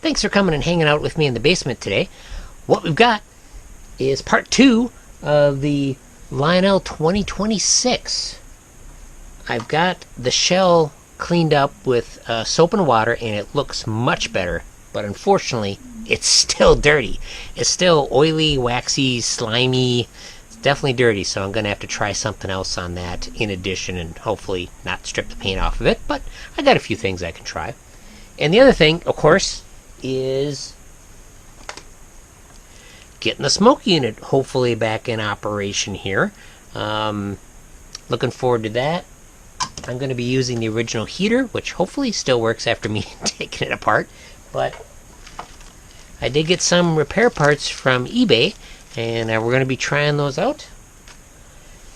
Thanks for coming and hanging out with me in the basement today. What we've got is part 2 of the Lionel 2026. I've got the shell cleaned up with soap and water and it looks much better, but unfortunately it's still dirty. It's still oily, waxy, slimy. It's definitely dirty, so I'm going to have to try something else on that in addition and hopefully not strip the paint off of it, but I got a few things I can try. And the other thing, of course, is getting the smoke unit hopefully back in operation here. Looking forward to that. I'm going to be using the original heater, which hopefully still works after me taking it apart, but I did get some repair parts from eBay, and we're going to be trying those out.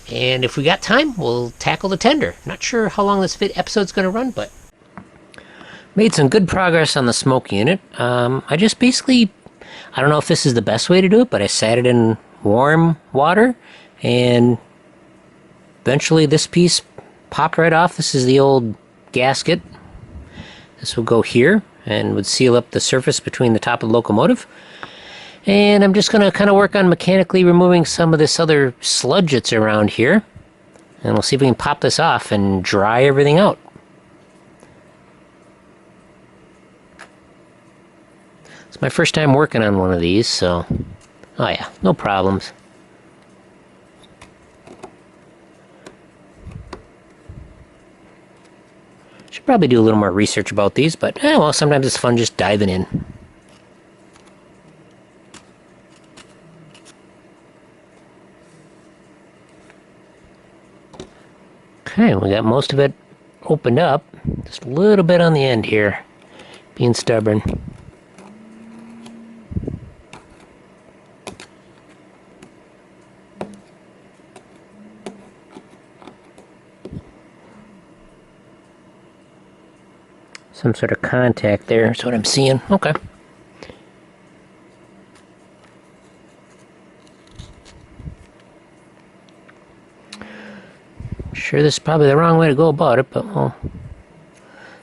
And if we got time, we'll tackle the tender. Not sure how long this episode's going to run, but made some good progress on the smoke unit. I just basically, I don't know if this is the best way to do it, but I sat it in warm water, and eventually this piece popped right off. This is the old gasket. This will go here and would seal up the surface between the top of the locomotive. And I'm just going to kind of work on mechanically removing some of this other sludge that's around here. And we'll see if we can pop this off and dry everything out. It's my first time working on one of these, so oh yeah, no problems. Should probably do a little more research about these, but well, sometimes it's fun just diving in. Okay, we got most of it opened up. Just a little bit on the end here, being stubborn. Some sort of contact there is what I'm seeing. Okay. Sure, this is probably the wrong way to go about it, but we'll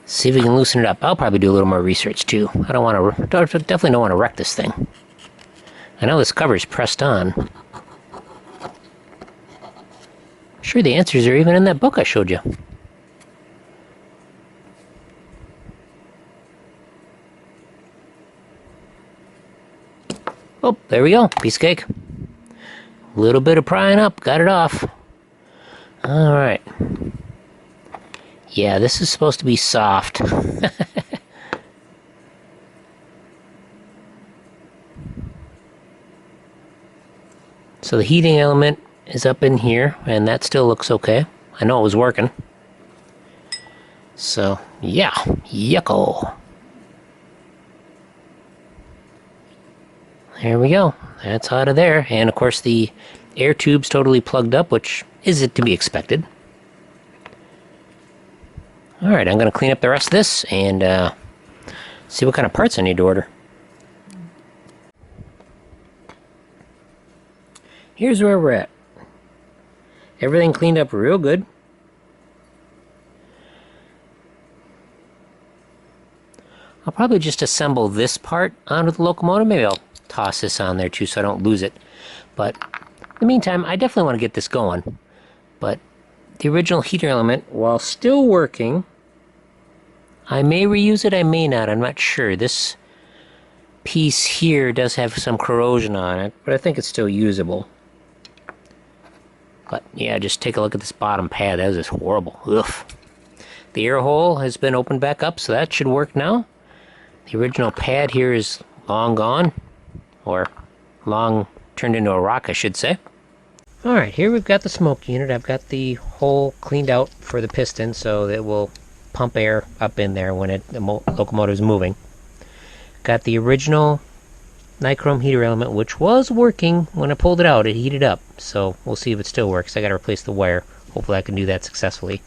see if we can loosen it up. I'll probably do a little more research too. I don't want to, definitely don't want to wreck this thing. I know this cover is pressed on. Sure, the answers are even in that book I showed you. Oh, there we go. Piece of cake. A little bit of prying up. Got it off. Alright. Yeah, this is supposed to be soft. So the heating element is up in here, and that still looks okay. I know it was working. So, yeah. Yucko. There we go. That's out of there. And of course the air tube's totally plugged up, which is it to be expected. Alright, I'm going to clean up the rest of this and see what kind of parts I need to order. Here's where we're at. Everything cleaned up real good. I'll probably just assemble this part onto the locomotive. Maybe I'll toss this on there too so I don't lose it. But in the meantime, I definitely want to get this going. But the original heater element, while still working, I may reuse it, I may not, I'm not sure. This piece here does have some corrosion on it, but I think it's still usable. But yeah, just take a look at this bottom pad. That was just horrible. Ugh. The air hole has been opened back up, so that should work now. The original pad here is long gone. Or long turned into a rock, I should say. Alright, here we've got the smoke unit. I've got the hole cleaned out for the piston so that it will pump air up in there when the locomotive is moving. Got the original nichrome heater element, which was working when I pulled it out. It heated up, so we'll see if it still works. I got to replace the wire. Hopefully I can do that successfully.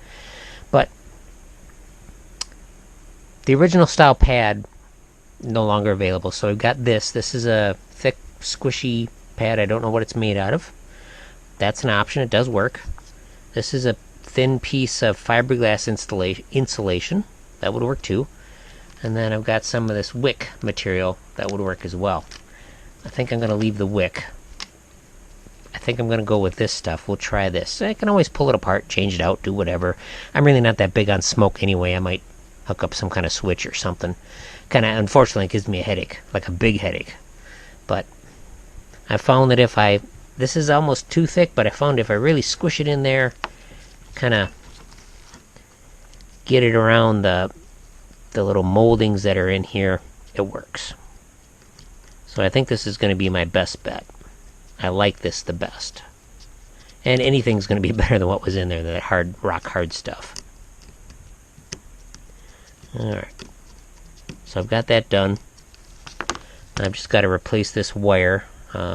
But the original style pad no longer available, so I've got this. This is a thick, squishy pad. I don't know what it's made out of. That's an option. It does work. This is a thin piece of fiberglass insulation. That would work too. And then I've got some of this wick material that would work as well. I think I'm going to leave the wick. I think I'm going to go with this stuff. We'll try this. I can always pull it apart, change it out, do whatever. I'm really not that big on smoke anyway. I might hook up some kind of switch or something. Kind of, unfortunately, it gives me a headache, like a big headache. But I found that if I... This is almost too thick, but I found if I really squish it in there, kind of get it around the little moldings that are in here, it works. So I think this is going to be my best bet. I like this the best. And anything's going to be better than what was in there, that hard, rock hard stuff. Alright. So I've got that done. I've just got to replace this wire. What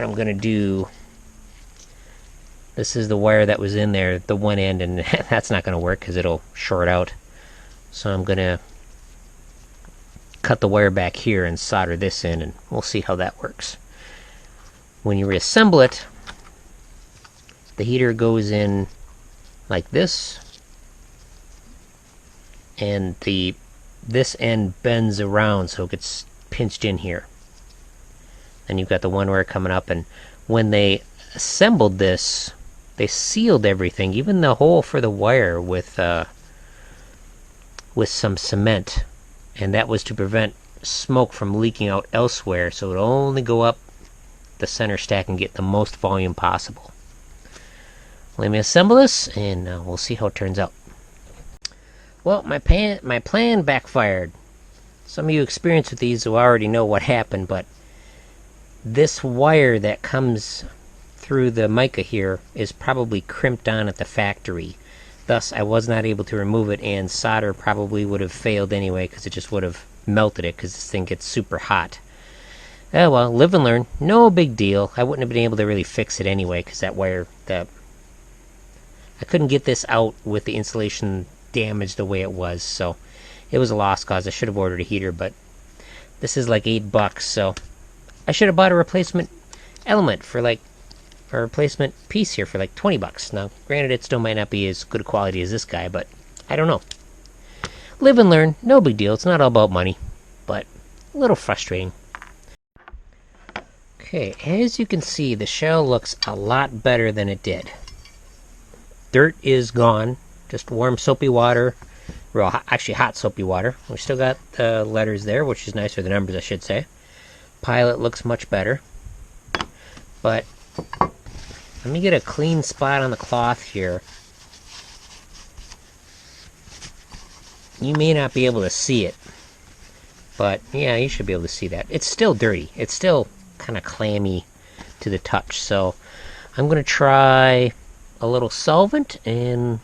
I'm going to do... This is the wire that was in there, the one end, and that's not going to work because it'll short out. So I'm going to cut the wire back here and solder this in, and we'll see how that works. When you reassemble it, the heater goes in like this, and this end bends around so it gets pinched in here. And you've got the one wire coming up, and when they assembled this, they sealed everything, even the hole for the wire, with some cement, and that was to prevent smoke from leaking out elsewhere, so it would only go up the center stack and get the most volume possible. Let me assemble this, and we'll see how it turns out. Well, my plan backfired. Some of you experienced with these will already know what happened, but this wire that comes through the mica here is probably crimped on at the factory. Thus, I was not able to remove it, and solder probably would have failed anyway because it just would have melted it because this thing gets super hot. Oh well, live and learn. No big deal. I wouldn't have been able to really fix it anyway because that wire, I couldn't get this out with the insulation damaged the way it was, so it was a lost cause. I should have ordered a heater, but this is like $8, so I should have bought a replacement element for like a replacement piece here for like $20. Now, granted, it still might not be as good a quality as this guy, but I don't know. Live and learn. No big deal. It's not all about money, but a little frustrating. Okay, as you can see, the shell looks a lot better than it did. Dirt is gone. Just warm soapy water. Actually hot soapy water. We still got the letters there, which is nice, or the numbers I should say. Pilot looks much better. But let me get a clean spot on the cloth here. You may not be able to see it, but yeah, you should be able to see that. It's still dirty. It's still kind of clammy to the touch, so I'm going to try a little solvent in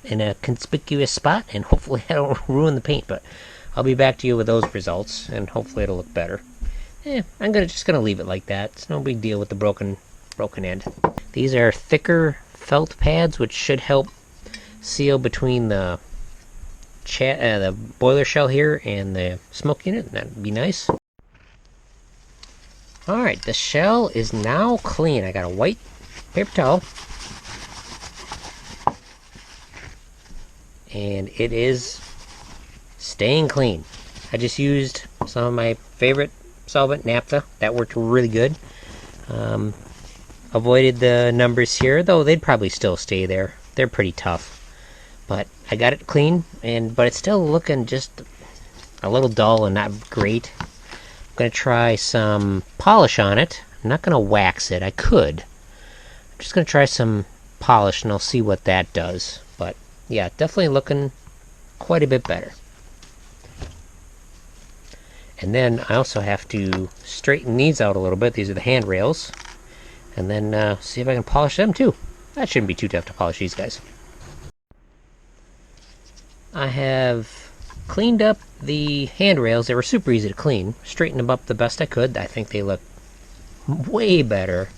a conspicuous spot, and hopefully I don't ruin the paint, but I'll be back to you with those results, and hopefully it'll look better. I'm just gonna leave it like that. It's no big deal with the broken end. These are thicker felt pads, which should help seal between the boiler shell here and the smoke unit. That'd be nice. Alright, the shell is now clean. I got a white paper towel, and it is staying clean. I just used some of my favorite solvent, naphtha. That worked really good. Avoided the numbers here, though they'd probably still stay there. They're pretty tough. But I got it clean, but it's still looking just a little dull and not great. I'm going to try some polish on it. I'm not going to wax it. I could. I'm just going to try some polish, and I'll see what that does. But yeah, definitely looking quite a bit better. And then I also have to straighten these out a little bit. These are the handrails. And then see if I can polish them too. That shouldn't be too tough to polish these guys. I have cleaned up the handrails. They were super easy to clean. Straightened them up the best I could. I think they look way better.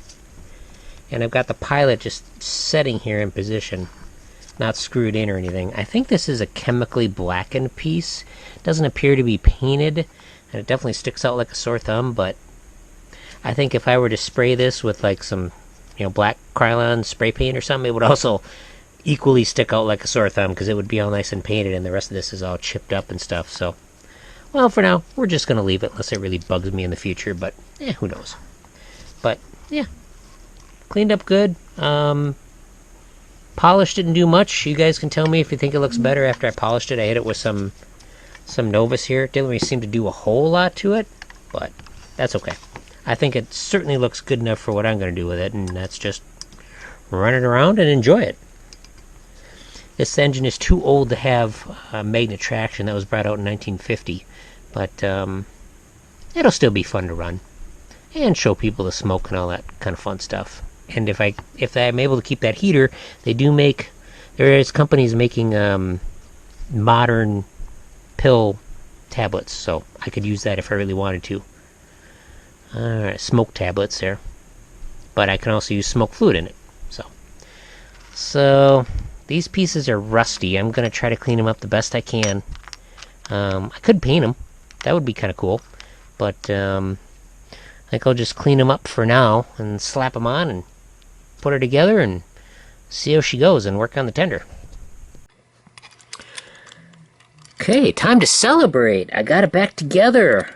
And I've got the pilot just setting here in position, not screwed in or anything. I think this is a chemically blackened piece. It doesn't appear to be painted, and it definitely sticks out like a sore thumb, but I think if I were to spray this with like some, black Krylon spray paint or something, it would also equally stick out like a sore thumb, because it would be all nice and painted, and the rest of this is all chipped up and stuff. So, well, for now, we're just going to leave it, unless it really bugs me in the future, but who knows. But, yeah, cleaned up good. Polished didn't do much. You guys can tell me if you think it looks better after I polished it. I hit it with some Novus here. It didn't really seem to do a whole lot to it, but that's okay. I think it certainly looks good enough for what I'm going to do with it, and that's just run it around and enjoy it. This engine is too old to have magnet traction. That was brought out in 1950, but it'll still be fun to run and show people the smoke and all that kind of fun stuff. And if I'm able to keep that heater, there is companies making modern pill tablets, so I could use that if I really wanted to. Alright, smoke tablets there. But I can also use smoke fluid in it. So these pieces are rusty. I'm going to try to clean them up the best I can. I could paint them. That would be kind of cool. But I think I'll just clean them up for now and slap them on and put her together and see how she goes and work on the tender. Okay, time to celebrate. I got it back together.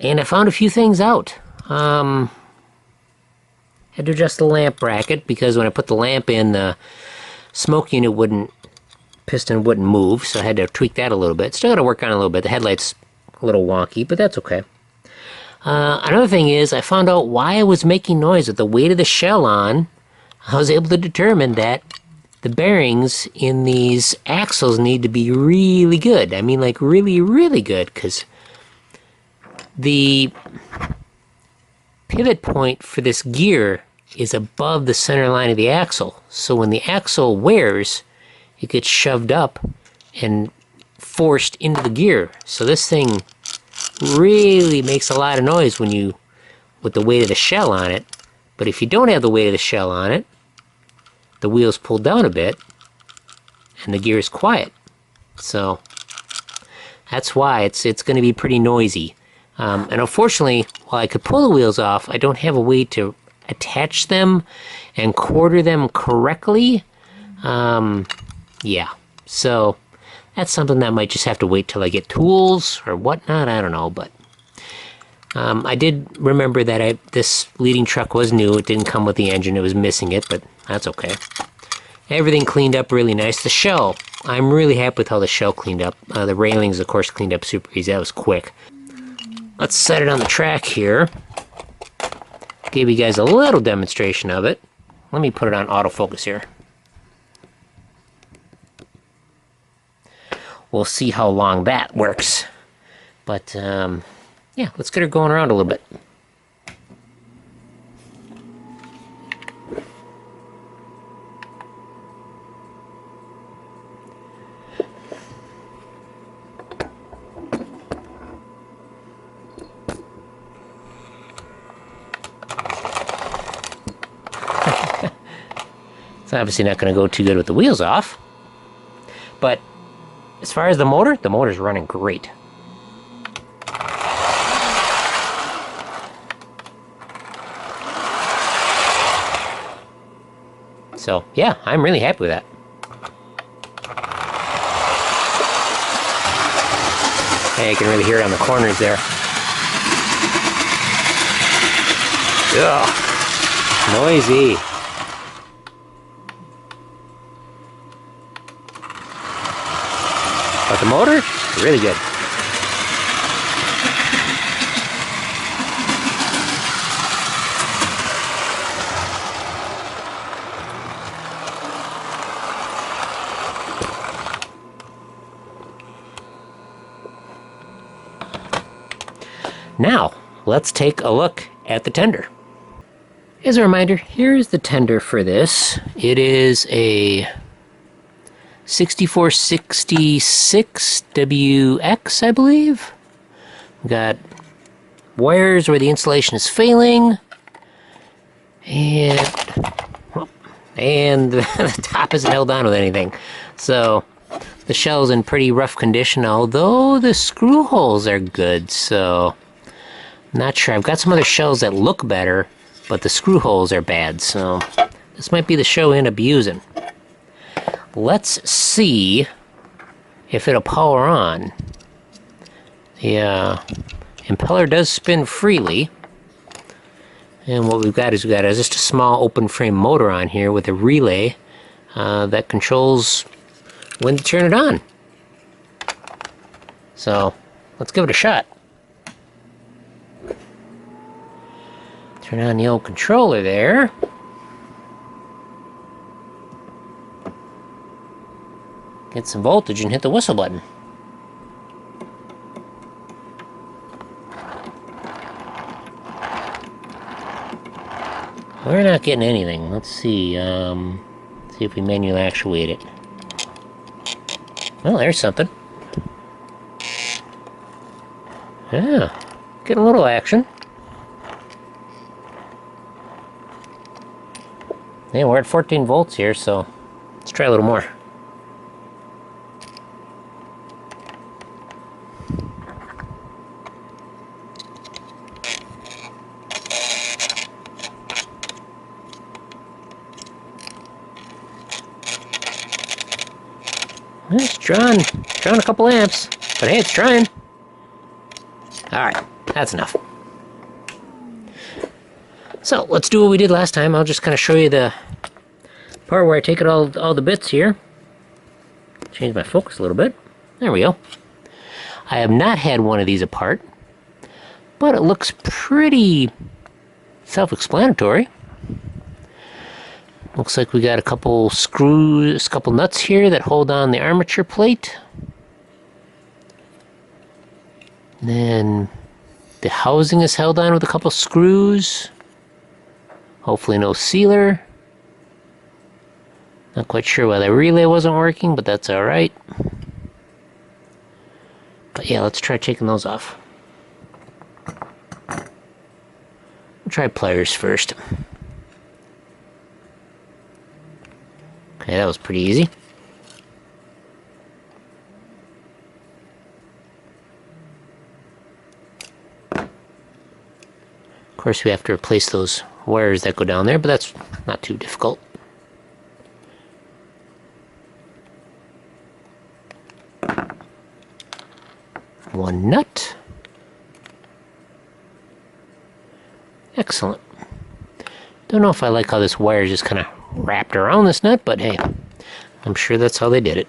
And I found a few things out. Had to adjust the lamp bracket, because when I put the lamp in, the smoke unit piston wouldn't move, so I had to tweak that a little bit. Still got to work on it a little bit. The headlight's a little wonky, but that's okay. Another thing is, I found out why I was making noise with the weight of the shell on. I was able to determine that the bearings in these axles need to be really good. I mean, like really, really good, because the pivot point for this gear is above the center line of the axle. So when the axle wears, it gets shoved up and forced into the gear. So this thing really makes a lot of noise with the weight of the shell on it. But if you don't have the weight of the shell on it, the wheels pull down a bit and the gear is quiet. So that's why it's going to be pretty noisy. And unfortunately, while I could pull the wheels off, I don't have a way to attach them and quarter them correctly. Yeah, so that's something that might just have to wait till I get tools or whatnot. I don't know, but I did remember that this leading truck was new. It didn't come with the engine. It was missing it, but that's okay. Everything cleaned up really nice. The shell, I'm really happy with how the shell cleaned up. The railings, of course, cleaned up super easy. That was quick. Let's set it on the track here. Gave you guys a little demonstration of it. Let me put it on autofocus here. We'll see how long that works. But, yeah, let's get her going around a little bit. It's obviously not going to go too good with the wheels off. But as far as the motor's running great. So, yeah, I'm really happy with that. Hey, you can really hear it on the corners there. Ugh, noisy. But the motor, really good. Now, let's take a look at the tender. As a reminder, here's the tender for this. It is a 6466 WX, I believe. We've got wires where the insulation is failing, and the top isn't held on with anything. So the shell's in pretty rough condition, although the screw holes are good, so I'm not sure. I've got some other shells that look better, but the screw holes are bad, so this might be the show I end up using. let's see if it'll power on. The impeller does spin freely. And what we've got is just a small open frame motor on here with a relay that controls when to turn it on. So let's give it a shot. Turn on the old controller there. Get some voltage and hit the whistle button. We're not getting anything. Let's see. See if we manually actuate it. Well, there's something. Yeah, getting a little action. Yeah, we're at 14 volts here, so let's try a little more. It's drawing a couple amps, but hey, it's trying. Alright, that's enough. So, let's do what we did last time. I'll just kind of show you the part where I take it all the bits here. Change my focus a little bit. There we go. I have not had one of these apart, but it looks pretty self-explanatory. Looks like we got a couple screws, a couple nuts here that hold on the armature plate. And then the housing is held on with a couple screws. Hopefully no sealer. Not quite sure why the relay wasn't working, but that's alright. But yeah, let's try taking those off. We'll try pliers first. Okay, that was pretty easy. Of course, we have to replace those wires that go down there, but that's not too difficult. One nut. Excellent. Don't know if I like how this wire is just kind of wrapped around this nut, but hey, I'm sure that's how they did it.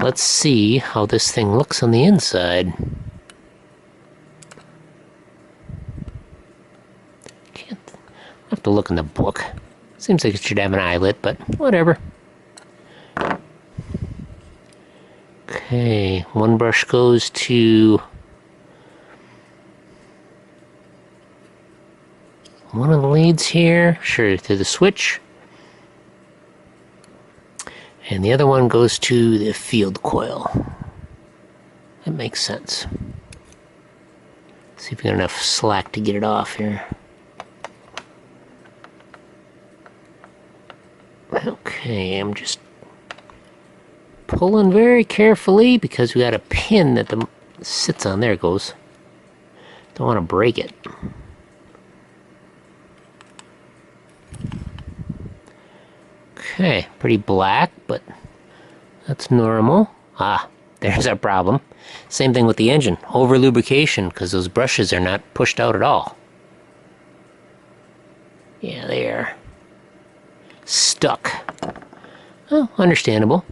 Let's see how this thing looks on the inside. I have to look in the book. Seems like it should have an eyelet, but whatever. Okay, one brush goes to one of the leads here, sure, to the switch. And the other one goes to the field coil. That makes sense. See if we got enough slack to get it off here. Okay, I'm just pulling very carefully because we got a pin that sits on. There it goes. Don't want to break it. Okay, pretty black, but that's normal. Ah, there's our problem. Same thing with the engine. Over lubrication, because those brushes are not pushed out at all. Yeah, they are stuck. Oh, understandable.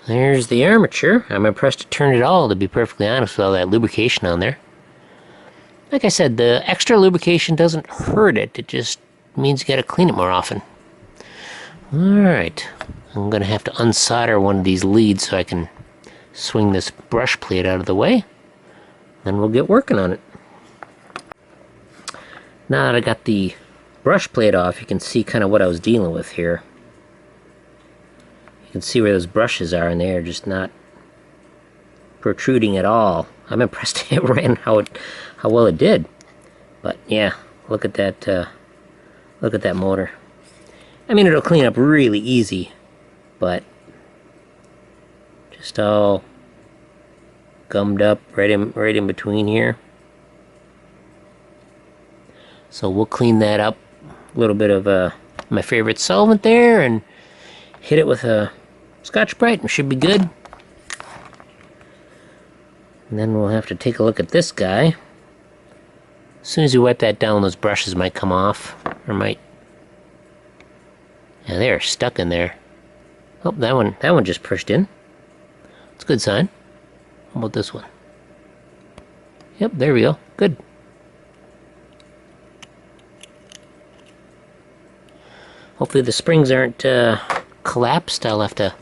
There's the armature. I'm impressed to turn it all, to be perfectly honest, with all that lubrication on there. Like I said, the extra lubrication doesn't hurt it. It just means you gotta clean it more often. Alright, I'm going to have to unsolder one of these leads so I can swing this brush plate out of the way. Then we'll get working on it. Now that I got the brush plate off, you can see kind of what I was dealing with here. You can see where those brushes are, and they are just not protruding at all. I'm impressed it ran how well it did. But yeah, look at that motor. I mean, it'll clean up really easy, but just all gummed up right in between here. So we'll clean that up. A little bit of my favorite solvent there, and hit it with a Scotch-Brite, and should be good. And then we'll have to take a look at this guy. As soon as you wipe that down, those brushes might come off, or might... Yeah, they are stuck in there. Oh, that one just pushed in. That's a good sign. How about this one? Yep, there we go. Good. Hopefully the springs aren't collapsed. I'll have to...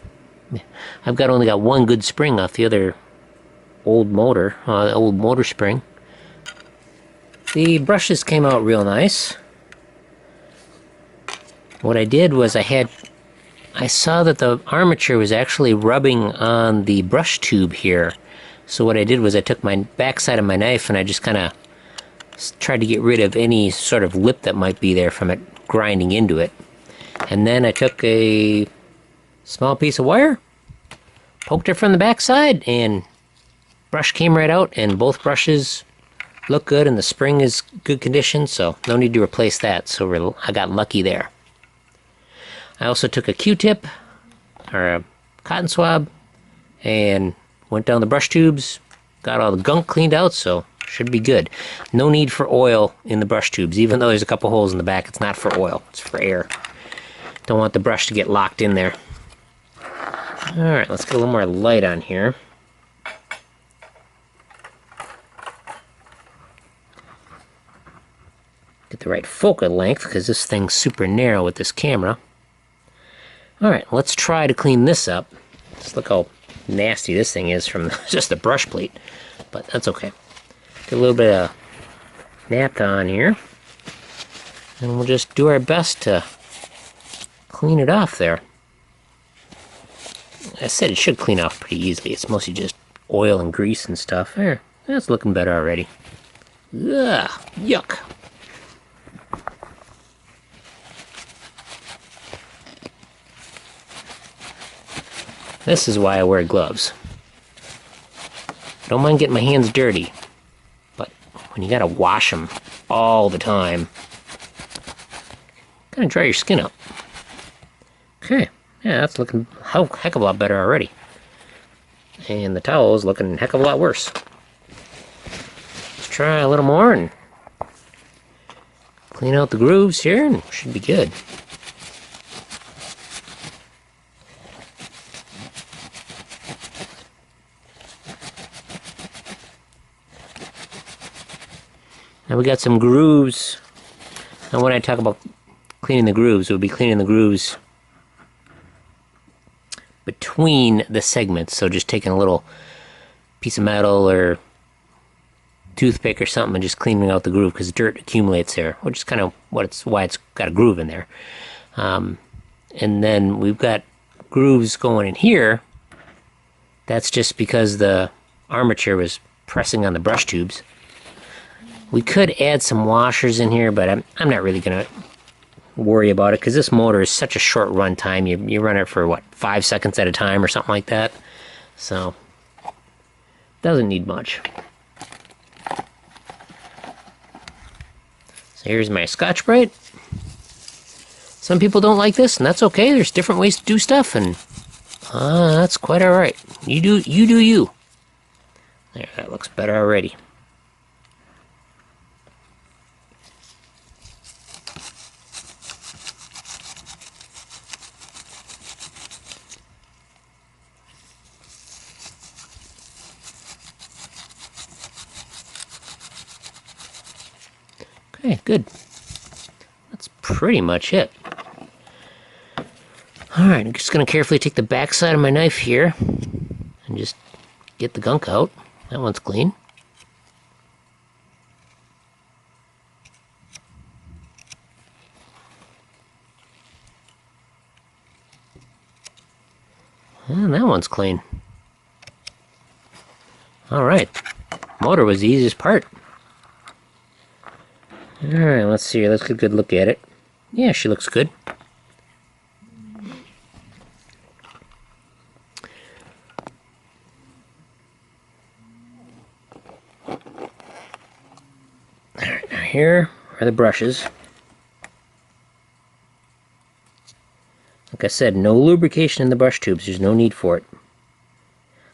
I've only got one good spring off the other old motor, old motor spring. The brushes came out real nice. What I did was I saw that the armature was actually rubbing on the brush tube here. So what I did was I took my backside of my knife and I just kind of tried to get rid of any sort of lip that might be there from it grinding into it. And then I took a small piece of wire, poked it from the backside, and brush came right out, and both brushes look good, and the spring is good condition, so no need to replace that. So I got lucky there. I also took a Q-tip, or a cotton swab, and went down the brush tubes, got all the gunk cleaned out, so should be good. No need for oil in the brush tubes. Even though there's a couple holes in the back, it's not for oil, it's for air. Don't want the brush to get locked in there. Alright, let's get a little more light on here. Get the right focal length, because this thing's super narrow with this camera. Alright, let's try to clean this up. Just look how nasty this thing is from just the brush plate. But that's okay. Get a little bit of naphtha on here. And we'll just do our best to clean it off there. I said it should clean off pretty easily. It's mostly just oil and grease and stuff. There, that's looking better already. Ugh, yuck. This is why I wear gloves. I don't mind getting my hands dirty, but when you gotta wash them all the time, kind of dry your skin up. Okay, yeah, that's looking a heck of a lot better already. And the towel is looking a heck of a lot worse. Let's try a little more and clean out the grooves here, and should be good. Now we got some grooves. And when I talk about cleaning the grooves, we'll be cleaning the grooves between the segments. So just taking a little piece of metal or toothpick or something and just cleaning out the groove, because dirt accumulates there, which is kind of why it's got a groove in there. And then we've got grooves going in here. That's just because the armature was pressing on the brush tubes. We could add some washers in here, but I'm not really going to worry about it, because this motor is such a short run time. You run it for, what, 5 seconds at a time or something like that. So, doesn't need much. So here's my Scotch-Brite. Some people don't like this, and that's okay. There's different ways to do stuff, and that's quite alright. You do you. There, that looks better already. Okay, good. That's pretty much it. Alright, I'm just going to carefully take the back side of my knife here and just get the gunk out. That one's clean. And that one's clean. Alright, motor was the easiest part. Alright, let's see here. Let's get a good look at it. Yeah, she looks good. Alright, now here are the brushes. Like I said, no lubrication in the brush tubes. There's no need for it.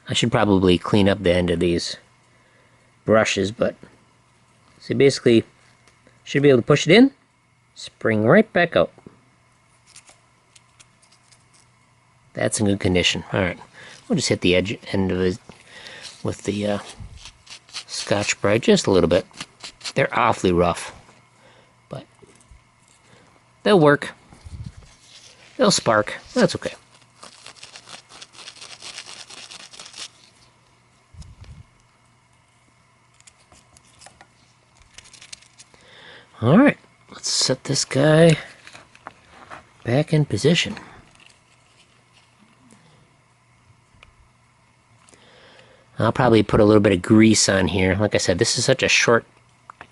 I should probably clean up the end of these brushes, but see, basically, should be able to push it in, spring right back out. That's in good condition. Alright, we'll just hit the end of it with the Scotch-Brite just a little bit. They're awfully rough, but they'll work. They'll spark. That's okay. Alright, let's set this guy back in position. I'll probably put a little bit of grease on here. Like I said, this is such a short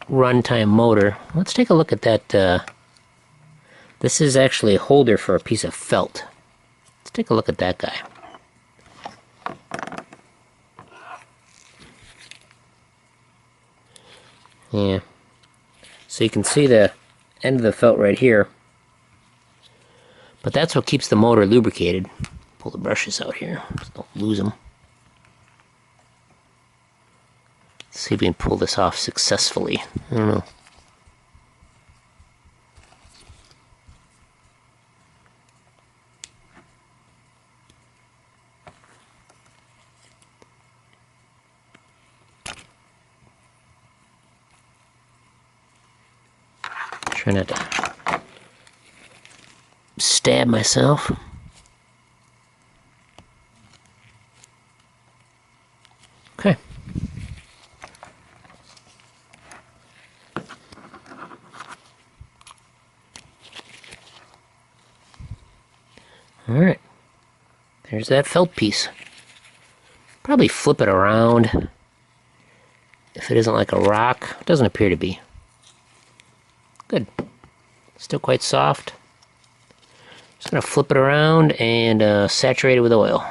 runtime motor. Let's take a look at that. This is actually a holder for a piece of felt. Let's take a look at that guy. Yeah. So you can see the end of the felt right here. But that's what keeps the motor lubricated. Pull the brushes out here, so don't lose them. Let's see if we can pull this off successfully. I don't know. Try not to stab myself. Okay. Alright. There's that felt piece. Probably flip it around. If it isn't like a rock. It doesn't appear to be. Good. Still quite soft. Just gonna flip it around and saturate it with oil.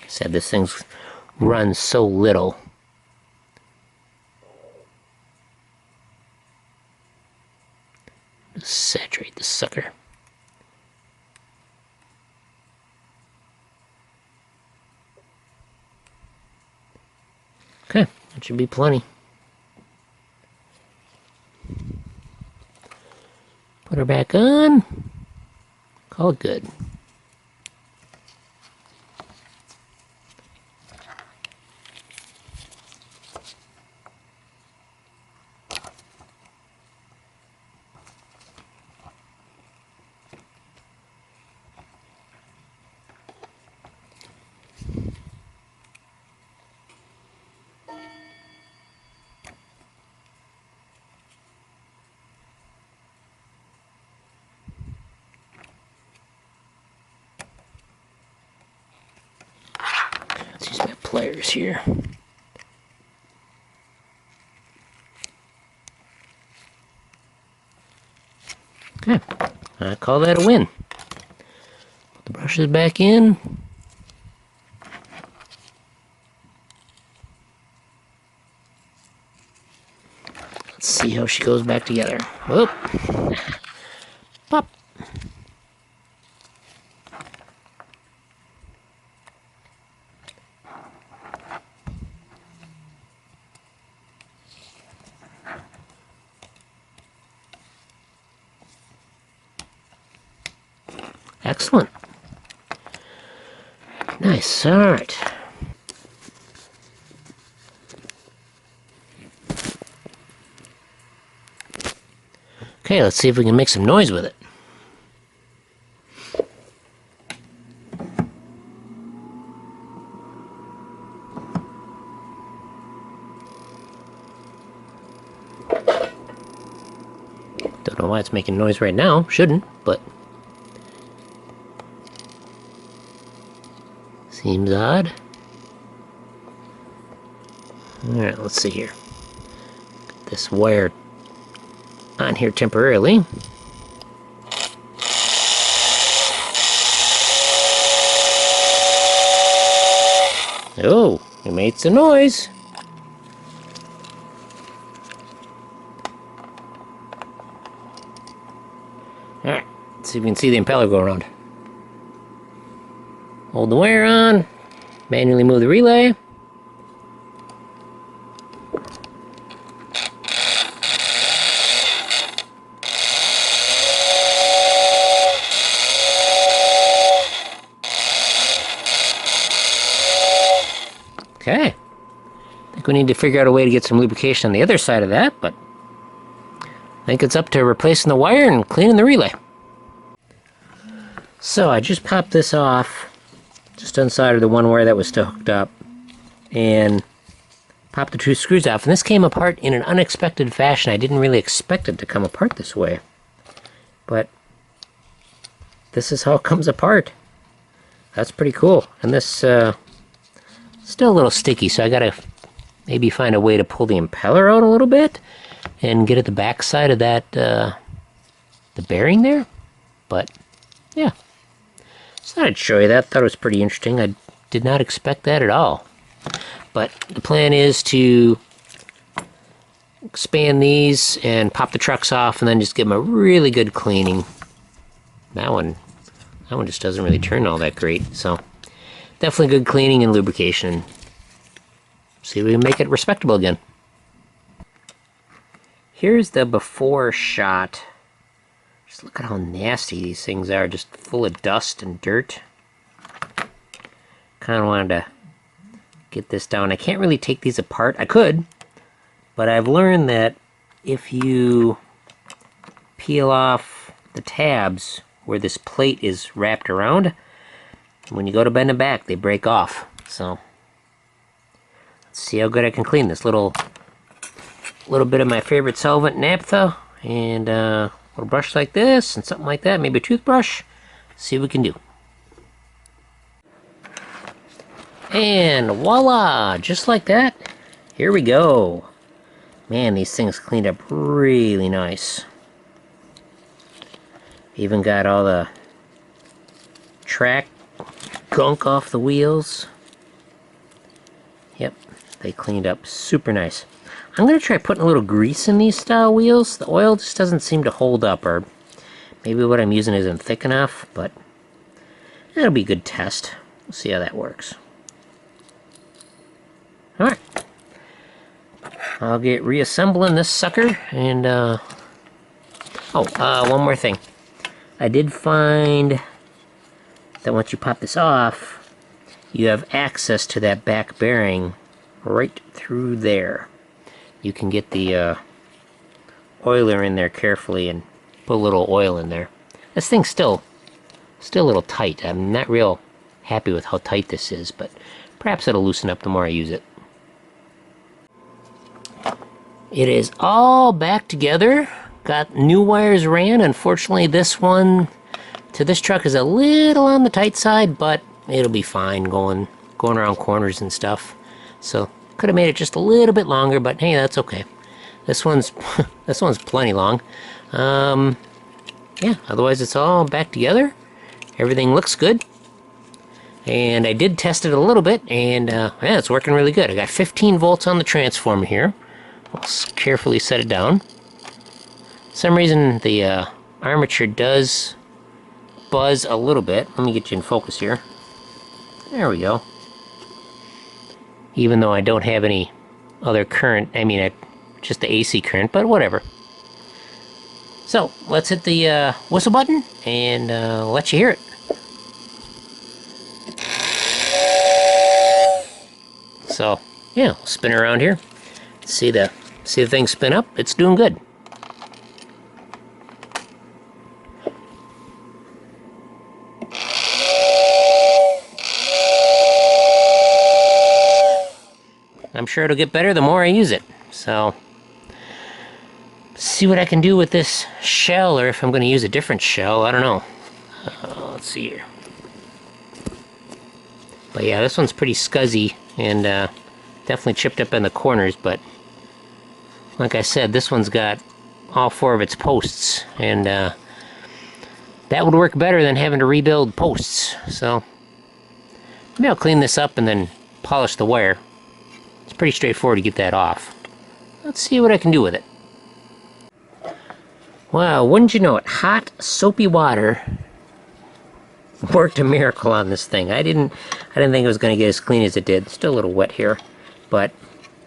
Said this thing's runs so little. Just saturate the sucker. Okay, that should be plenty. Put her back on. Call it good. Let's use my pliers here. Okay, I call that a win. Put the brushes back in. Let's see how she goes back together. Whoop. Pop. Excellent. Nice, alright. Okay, let's see if we can make some noise with it. Don't know why it's making noise right now. Shouldn't, but seems odd. Alright, let's see here. Get this wire on here temporarily. Oh, it made some noise. Alright, let's see if we can see the impeller go around. Hold the wire on, manually move the relay. Okay. I think we need to figure out a way to get some lubrication on the other side of that, but I think it's up to replacing the wire and cleaning the relay. So I just popped this off, just unsoldered the one wire that was still hooked up, and popped the 2 screws off, and this came apart in an unexpected fashion. I didn't really expect it to come apart this way, but this is how it comes apart. That's pretty cool. And this still a little sticky, so I gotta maybe find a way to pull the impeller out a little bit and get at the back side of that the bearing there. But yeah, just thought I'd show you that. Thought it was pretty interesting. I did not expect that at all. But the plan is to expand these and pop the trucks off and then just give them a really good cleaning. That one just doesn't really turn all that great, so definitely good cleaning and lubrication. See if we can make it respectable again. Here's the before shot. Just look at how nasty these things are, just full of dust and dirt. Kind of wanted to get this down. I can't really take these apart. I could, but I've learned that if you peel off the tabs where this plate is wrapped around, when you go to bend them back, they break off. So let's see how good I can clean this. Little bit of my favorite solvent, naphtha, and a little brush like this, and something like that, maybe a toothbrush. See what we can do. And voila! Just like that, here we go. Man, these things cleaned up really nice. Even got all the track gunk off the wheels. Yep, they cleaned up super nice. I'm going to try putting a little grease in these style wheels. The oil just doesn't seem to hold up, or maybe what I'm using isn't thick enough, but that'll be a good test. We'll see how that works. Alright. I'll get reassembling this sucker, and one more thing. I did find that once you pop this off, you have access to that back bearing right through there. You can get the oiler in there carefully and put a little oil in there. This thing's still a little tight. I'm not real happy with how tight this is, but perhaps it'll loosen up the more I use it. It is all back together. Got new wires ran. Unfortunately, this one to this truck is a little on the tight side, but it'll be fine going around corners and stuff. So could have made it just a little bit longer, but hey, that's okay. This one's this one's plenty long. Yeah, otherwise it's all back together. Everything looks good. And I did test it a little bit, and yeah, it's working really good. I got 15 volts on the transformer here. I'll carefully set it down. For some reason the armature does buzz a little bit. Let me get you in focus here. There we go. Even though I don't have any other current, I mean just the AC current, but whatever. So let's hit the whistle button and let you hear it. So yeah, we'll spin around here. See the thing spin up. It's doing good. I'm sure it'll get better the more I use it. So see what I can do with this shell, or if I'm going to use a different shell. I don't know. Let's see here. But yeah, this one's pretty scuzzy and definitely chipped up in the corners, but like I said, this one's got all 4 of its posts, and that would work better than having to rebuild posts. So maybe I'll clean this up and then polish the wire. It's pretty straightforward to get that off. Let's see what I can do with it. Wow, wouldn't you know it, hot soapy water worked a miracle on this thing. I didn't think it was going to get as clean as it did. It's still a little wet here, but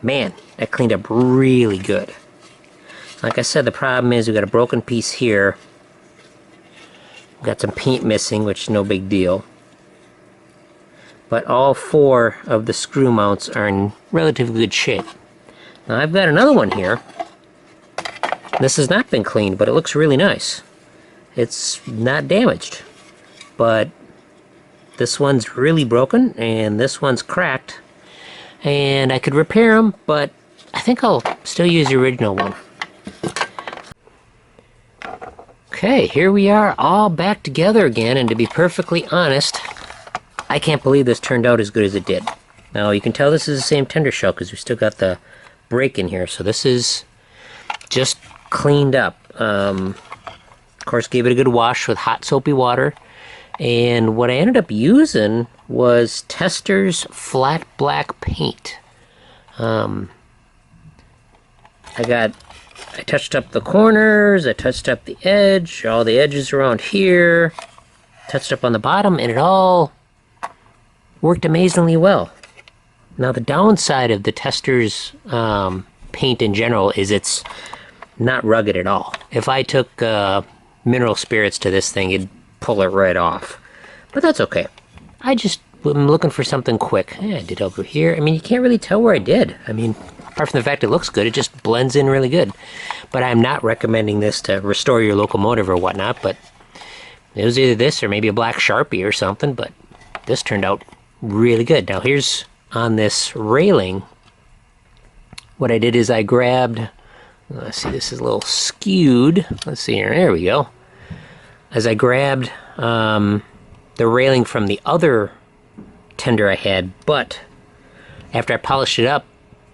man, that cleaned up really good. Like I said, the problem is we got a broken piece here. Got some paint missing, which is no big deal. But all 4 of the screw mounts are in relatively good shape. Now I've got another one here. This has not been cleaned, but it looks really nice. It's not damaged. But this one's really broken, and this one's cracked. And I could repair them, but I think I'll still use the original one. Okay, here we are all back together again, and to be perfectly honest, I can't believe this turned out as good as it did. Now, you can tell this is the same tender shell because we still got the break in here, so this is just cleaned up. Of course, gave it a good wash with hot soapy water. And what I ended up using was Tester's flat black paint. I touched up the corners, I touched up the edge, all the edges around here, touched up on the bottom, and it all worked amazingly well. Now the downside of the Tester's paint in general is it's not rugged at all. If I took mineral spirits to this thing, it'd pull it right off. But that's okay. I'm looking for something quick. Yeah, I did over here. I mean, you can't really tell where I did. I mean, apart from the fact it looks good, it just blends in really good. But I'm not recommending this to restore your locomotive or whatnot, but it was either this or maybe a black Sharpie or something, but this turned out really good. Now here's on this railing, what I did is I grabbed, let's see, this is a little skewed. Let's see here, there we go. As I grabbed the railing from the other tender I had, but after I polished it up,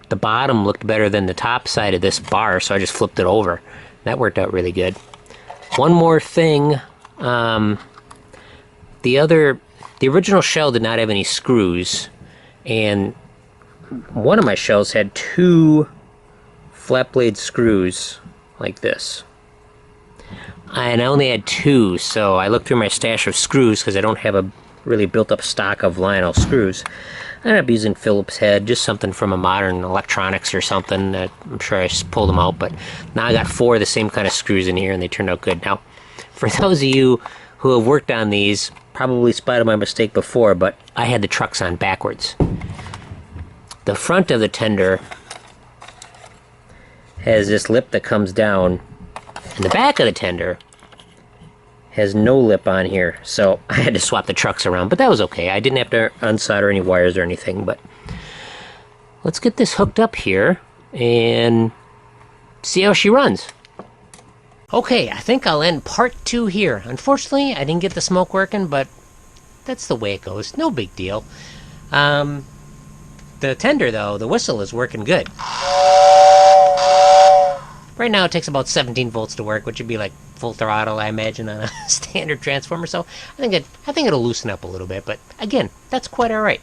the bottom looked better than the top side of this bar, so I just flipped it over. That worked out really good. One more thing, the original shell did not have any screws, and one of my shells had 2 flat blade screws like this. And I only had 2, so I looked through my stash of screws because I don't have a really built up stock of Lionel screws. I ended up using Phillips head, just something from a Modern Electronics or something. I'm sure I just pulled them out, but now I got 4 of the same kind of screws in here and they turned out good. Now, for those of you who have worked on these, probably spotted my mistake before, but I had the trucks on backwards. The front of the tender has this lip that comes down, and the back of the tender has no lip on here, so I had to swap the trucks around, but that was okay. I didn't have to unsolder any wires or anything, but let's get this hooked up here and see how she runs. Okay, I think I'll end part 2 here. Unfortunately, I didn't get the smoke working, but that's the way it goes. No big deal. The tender, though, the whistle is working good. Right now it takes about 17 volts to work, which would be like full throttle, I imagine, on a standard transformer. So I think it'll loosen up a little bit, but again, that's quite all right.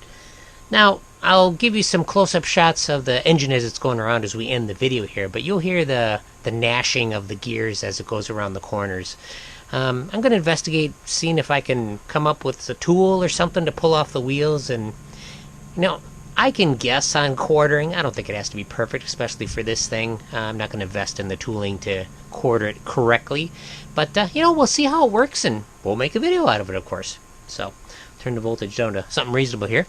Now I'll give you some close-up shots of the engine as it's going around as we end the video here, but you'll hear the gnashing of the gears as it goes around the corners. I'm going to investigate seeing if I can come up with a tool or something to pull off the wheels, and I can guess on quartering. I don't think it has to be perfect, especially for this thing. I'm not going to invest in the tooling to quarter it correctly. But, we'll see how it works, and we'll make a video out of it, of course. So, turn the voltage down to something reasonable here.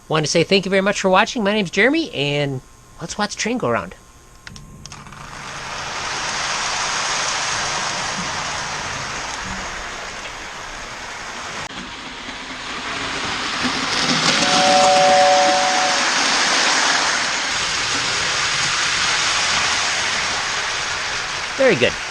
Wanted to say thank you very much for watching. My name's Jeremy, and let's watch the train go around. There Very good.